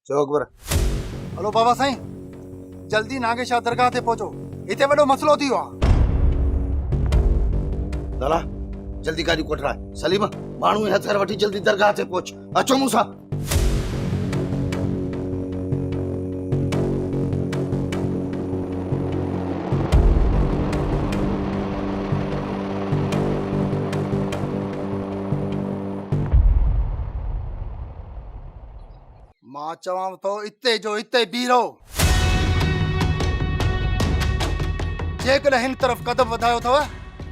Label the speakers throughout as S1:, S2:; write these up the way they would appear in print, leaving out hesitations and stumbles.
S1: चओ अकबर।
S2: हलो बाबा साईं, जल्दी नागेशाह दरगाह ते पहुचो, इते वॾो मसलो थी वियो आहे।
S1: दादा जल्दी गाड़ी कोठराए। सलीम माण्हू हथियार वठी जल्दी दरगाह ते पहुच। अचो मूंसां।
S2: मां चवां थो इते जो इते बीह रहो। जेकॾहिं हिन तरफ़ कदम वधायो अथव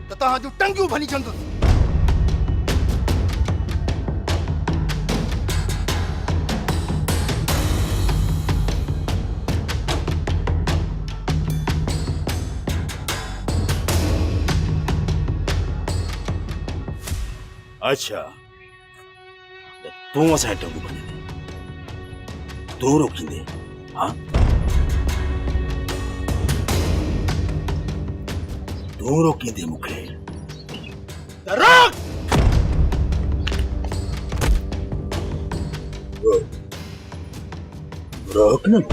S2: त तव्हां जूं टंगियूं भनी छंदुसि।
S3: अच्छा तूं असांजे टंगू भञे तूं रोकींदे? हाँ तूं रोकींदे मूंखे? रोक! रोक न।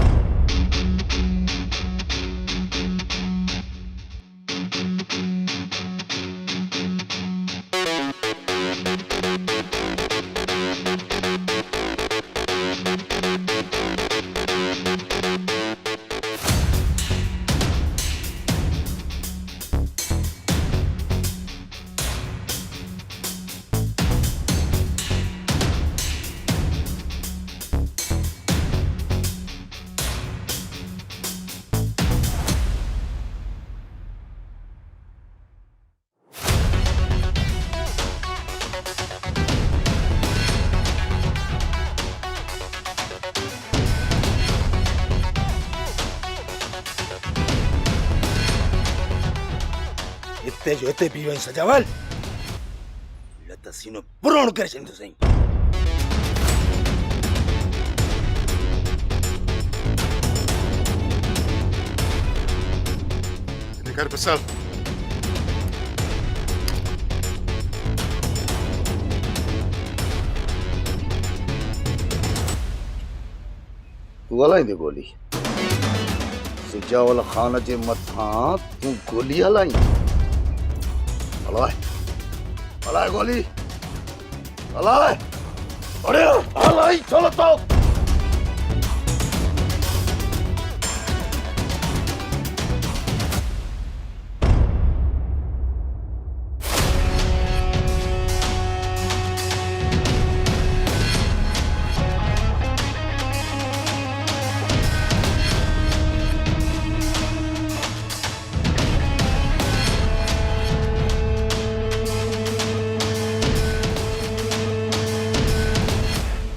S3: इते जो इते बीह वई सजावल लत सीनो पुरोण करे छॾींदो साईं।
S4: निकर बसल
S1: तू हलाईंदे गोली? सिजावल खान जे मथां तू गोली हलाई? हलाए हलाए गोली हलाए। अरे हलाई चलो तो।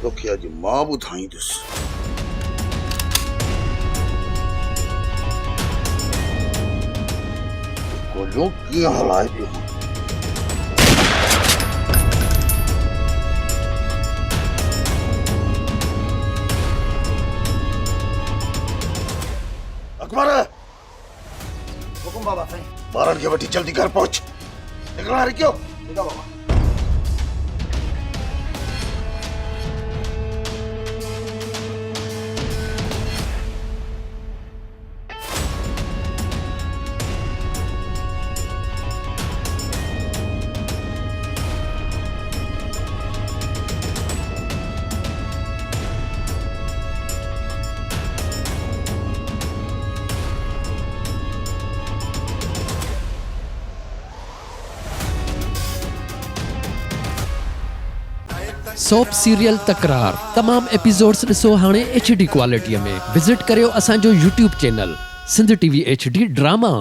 S1: तोखे अॼु मां ॿुधाईंदुसि गोलियूं कीअं हलाए पियो। अकबर
S2: हुकुम बाबा साईं।
S1: ॿारनि खे वठी जल्दी घर पहुच। निकिरणु हरी कयो।
S2: ठीकु आहे बाबा।
S5: सोप सीरियल तकरार तमाम एपिसोड्स ॾिसो हाणे HD क्वालिटीअ में। विज़िट करियो असांजो YouTube channel Sindh TV HD drama.